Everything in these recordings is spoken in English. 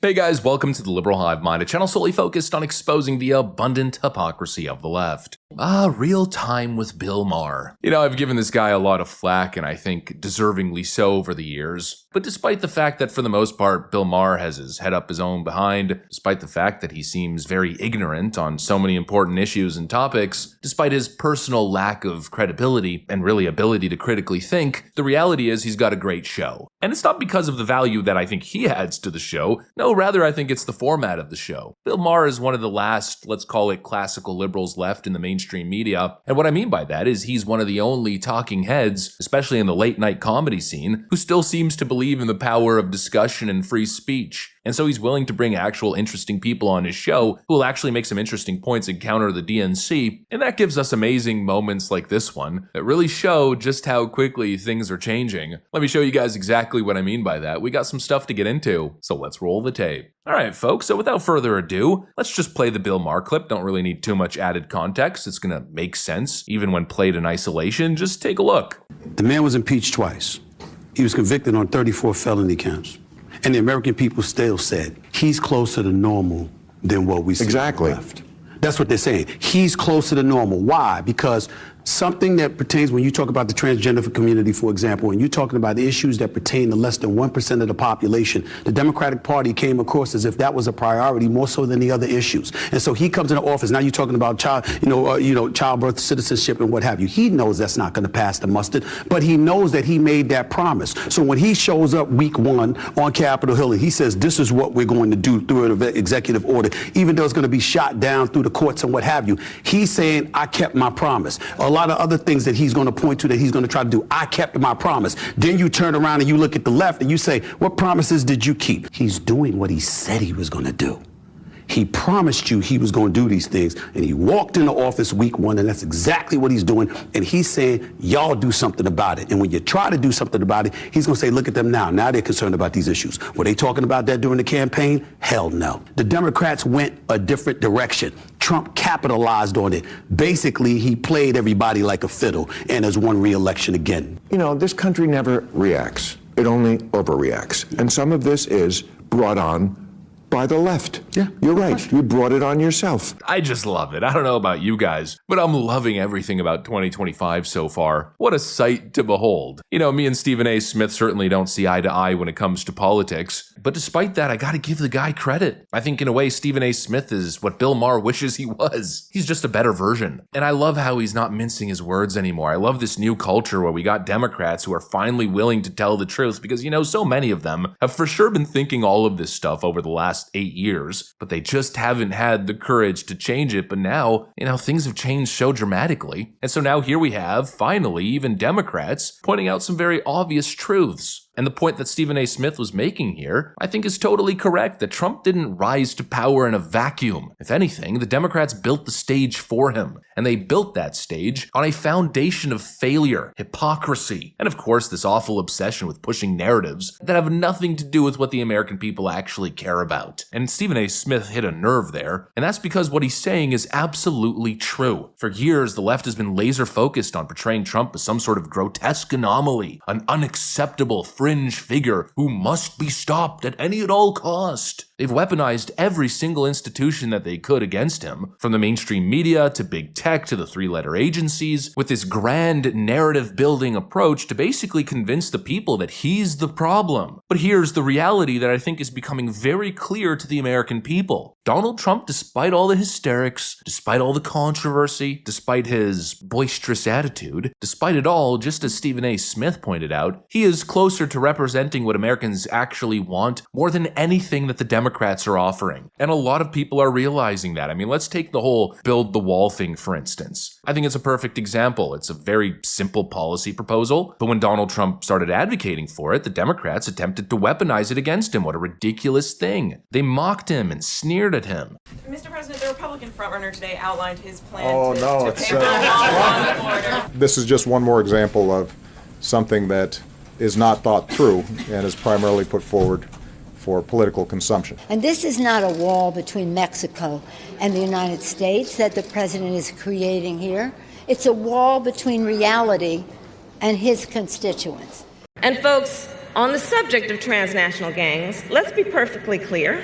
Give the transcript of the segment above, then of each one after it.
Hey guys, welcome to the Liberal Hive Mind, a channel solely focused on exposing the abundant hypocrisy of the left. Real time with Bill Maher. I've given this guy a lot of flack, and I think deservingly so over the years. But despite the fact that for the most part, Bill Maher has his head up his own behind, despite the fact that he seems very ignorant on so many important issues and topics, despite his personal lack of credibility and really ability to critically think, the reality is he's got a great show. And it's not because of the value that I think he adds to the show. No, rather I think it's the format of the show. Bill Maher is one of the last, let's call it classical liberals left in the mainstream media. And what I mean by that is he's one of the only talking heads, especially in the late night comedy scene, who still seems to believe in the power of discussion and free speech. And so he's willing to bring actual interesting people on his show who will actually make some interesting points and counter the DNC. And that gives us amazing moments like this one that really show just how quickly things are changing. Let me show you guys exactly what I mean by that. We got some stuff to get into, so let's roll the tape. Alright folks, so without further ado, let's just play the Bill Maher clip. Don't really need too much added context. It's gonna make sense, even when played in isolation. Just take a look. The man was impeached twice. He was convicted on 34 felony counts. And the American people still said, he's closer to normal than what we see exactly. left. That's what they're saying. He's closer to normal. Why? Because something that pertains, when you talk about the transgender community, for example, and you're talking about the issues that pertain to less than 1% of the population, the Democratic Party came across as if that was a priority more so than the other issues. And so he comes into office. Now you're talking about childbirth, citizenship, and what have you. He knows that's not going to pass the mustard, but he knows that he made that promise. So when he shows up week one on Capitol Hill and he says, this is what we're going to do through an executive order, even though it's going to be shot down through the courts and what have you, he's saying, I kept my promise. A lot of other things that he's going to point to that he's going to try to do. I kept my promise. Then you turn around and you look at the left and you say, what promises did you keep? He's doing what he said he was going to do. He promised you he was going to do these things, and he walked into office week one, and that's exactly what he's doing. And he's saying, y'all do something about it. And when you try to do something about it, he's going to say, look at them now. Now they're concerned about these issues. Were they talking about that during the campaign? Hell no. The Democrats went a different direction. Trump capitalized on it. Basically, he played everybody like a fiddle and has won re-election again. This country never reacts. It only overreacts. And some of this is brought on by the left. Yeah, you're right. You brought it on yourself. I just love it. I don't know about you guys, but I'm loving everything about 2025 so far. What a sight to behold. Me and Stephen A. Smith certainly don't see eye to eye when it comes to politics, but despite that, I gotta give the guy credit. I think in a way, Stephen A. Smith is what Bill Maher wishes he was. He's just a better version. And I love how he's not mincing his words anymore. I love this new culture where we got Democrats who are finally willing to tell the truth because, so many of them have for sure been thinking all of this stuff over the last 8 years, but they just haven't had the courage to change it. But now, things have changed so dramatically. And so now here we have, finally, even Democrats pointing out some very obvious truths. And the point that Stephen A. Smith was making here, I think is totally correct, that Trump didn't rise to power in a vacuum. If anything, the Democrats built the stage for him. And they built that stage on a foundation of failure, hypocrisy, and of course this awful obsession with pushing narratives that have nothing to do with what the American people actually care about. And Stephen A. Smith hit a nerve there, and that's because what he's saying is absolutely true. For years, the left has been laser focused on portraying Trump as some sort of grotesque anomaly, an unacceptable fringe figure who must be stopped at any and all cost. They've weaponized every single institution that they could against him, from the mainstream media to big tech to the three-letter agencies, with this grand narrative-building approach to basically convince the people that he's the problem. But here's the reality that I think is becoming very clear to the American people. Donald Trump, despite all the hysterics, despite all the controversy, despite his boisterous attitude, despite it all, just as Stephen A. Smith pointed out, he is closer to representing what Americans actually want more than anything that the Democrats are offering. And a lot of people are realizing that. Let's take the whole build the wall thing, for instance. I think it's a perfect example. It's a very simple policy proposal, but when Donald Trump started advocating for it, the Democrats attempted to weaponize it against him. What a ridiculous thing. They mocked him and sneered at him. Mr. President, the Republican frontrunner today outlined his plan This is just one more example of something that is not thought through and is primarily put forward for political consumption. And this is not a wall between Mexico and the United States that the president is creating here. It's a wall between reality and his constituents. And folks, On the subject of transnational gangs, let's be perfectly clear.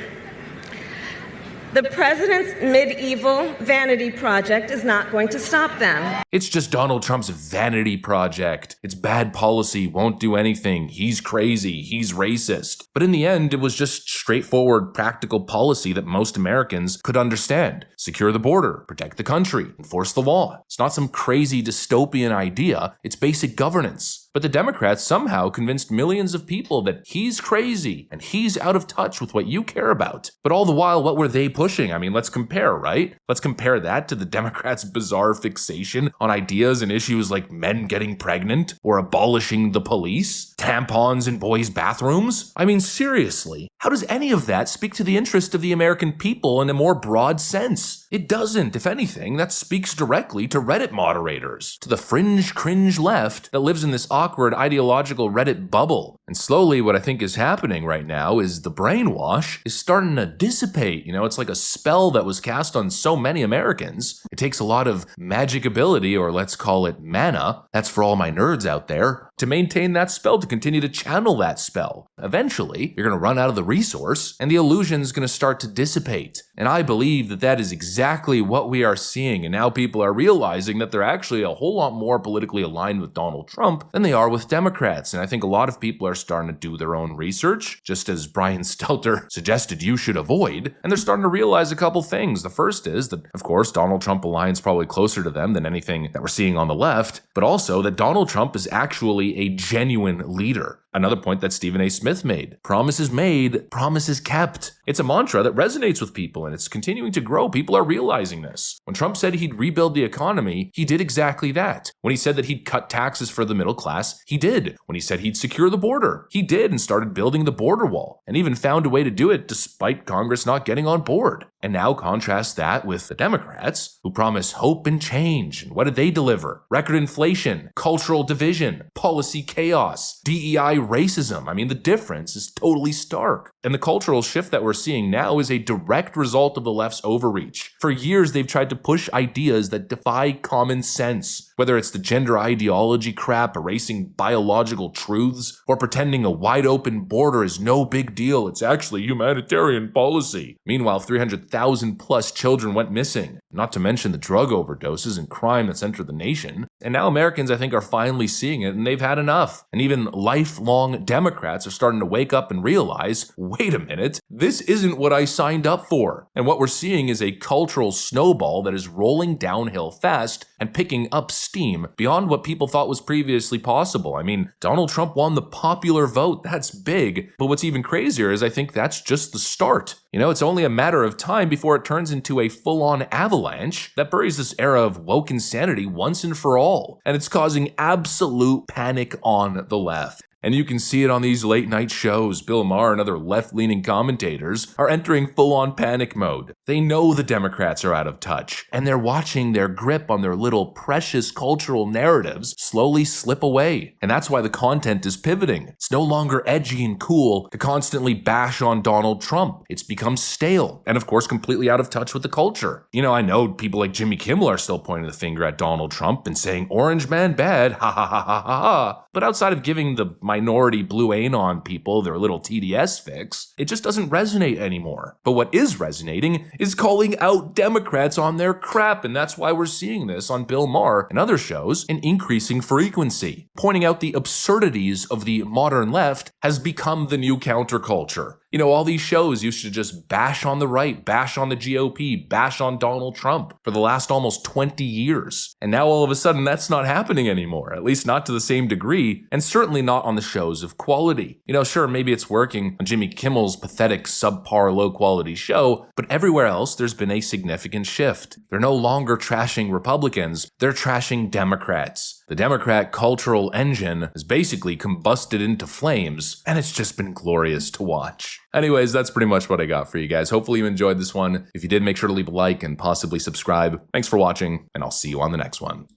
The president's medieval vanity project is not going to stop them. It's just Donald Trump's vanity project. It's bad policy, won't do anything. He's crazy, he's racist. But in the end, it was just straightforward, practical policy that most Americans could understand. Secure the border, protect the country, enforce the law. It's not some crazy dystopian idea, it's basic governance. But the Democrats somehow convinced millions of people that he's crazy and he's out of touch with what you care about. But all the while, what were they pushing? I mean, let's compare, right? Let's compare that to the Democrats' bizarre fixation on ideas and issues like men getting pregnant or abolishing the police, tampons in boys' bathrooms. I mean, seriously, how does any of that speak to the interest of the American people in a more broad sense? It doesn't. If anything, that speaks directly to Reddit moderators, to the fringe, cringe left that lives in this awkward ideological Reddit bubble. And slowly what I think is happening right now is the brainwash is starting to dissipate. You know, it's like a spell that was cast on so many Americans. It takes a lot of magic ability, or let's call it mana, that's for all my nerds out there, to maintain that spell, to continue to channel that spell. Eventually, you're going to run out of the resource and the illusion is going to start to dissipate. And I believe that that is exactly what we are seeing. And now people are realizing that they're actually a whole lot more politically aligned with Donald Trump than they are with Democrats. And I think a lot of people are starting to do their own research, just as Brian Stelter suggested you should avoid. And they're starting to realize a couple things. The first is that, of course, Donald Trump aligns probably closer to them than anything that we're seeing on the left, but also that Donald Trump is actually a genuine leader. Another point that Stephen A. Smith made. Promises made, promises kept. It's a mantra that resonates with people and it's continuing to grow. People are realizing this. When Trump said he'd rebuild the economy, he did exactly that. When he said that he'd cut taxes for the middle class, he did. When he said he'd secure the border, he did and started building the border wall and even found a way to do it despite Congress not getting on board. And now contrast that with the Democrats who promise hope and change. And what did they deliver? Record inflation, cultural division, policy chaos, DEI racism. I mean, the difference is totally stark. And the cultural shift that we're seeing now is a direct result of the left's overreach. For years, they've tried to push ideas that defy common sense, whether it's the gender ideology crap, erasing biological truths, or pretending a wide open border is no big deal. It's actually humanitarian policy. Meanwhile, 300,000 plus children went missing, not to mention the drug overdoses and crime that's entered the nation. And now Americans, I think, are finally seeing it and they've had enough. And even lifelong Democrats are starting to wake up and realize, wait a minute, this isn't what I signed up for. And what we're seeing is a cultural snowball that is rolling downhill fast and picking up steam beyond what people thought was previously possible. I mean, Donald Trump won the popular vote. That's big. But what's even crazier is I think that's just the start. You know, it's only a matter of time before it turns into a full-on avalanche that buries this era of woke insanity once and for all. And it's causing absolute panic on the left. And you can see it on these late night shows. Bill Maher and other left-leaning commentators are entering full-on panic mode. They know the Democrats are out of touch, and they're watching their grip on their little precious cultural narratives slowly slip away. And that's why the content is pivoting. It's no longer edgy and cool to constantly bash on Donald Trump. It's become stale, and of course completely out of touch with the culture. You know, I know people like Jimmy Kimmel are still pointing the finger at Donald Trump and saying, "Orange man bad, ha ha ha ha ha ha." But outside of giving the minority blue anon people their little TDS fix, it just doesn't resonate anymore. But what is resonating is calling out Democrats on their crap, and that's why we're seeing this on Bill Maher and other shows in increasing frequency. Pointing out the absurdities of the modern left has become the new counterculture. You know, all these shows used to just bash on the right, bash on the GOP, bash on Donald Trump for the last almost 20 years. And now all of a sudden that's not happening anymore, at least not to the same degree, and certainly not on the shows of quality. You know, sure, maybe it's working on Jimmy Kimmel's pathetic, subpar, low-quality show, but everywhere else there's been a significant shift. They're no longer trashing Republicans, they're trashing Democrats. The Democrat cultural engine has basically combusted into flames, and it's just been glorious to watch. Anyways, that's pretty much what I got for you guys. Hopefully you enjoyed this one. If you did, make sure to leave a like and possibly subscribe. Thanks for watching, and I'll see you on the next one.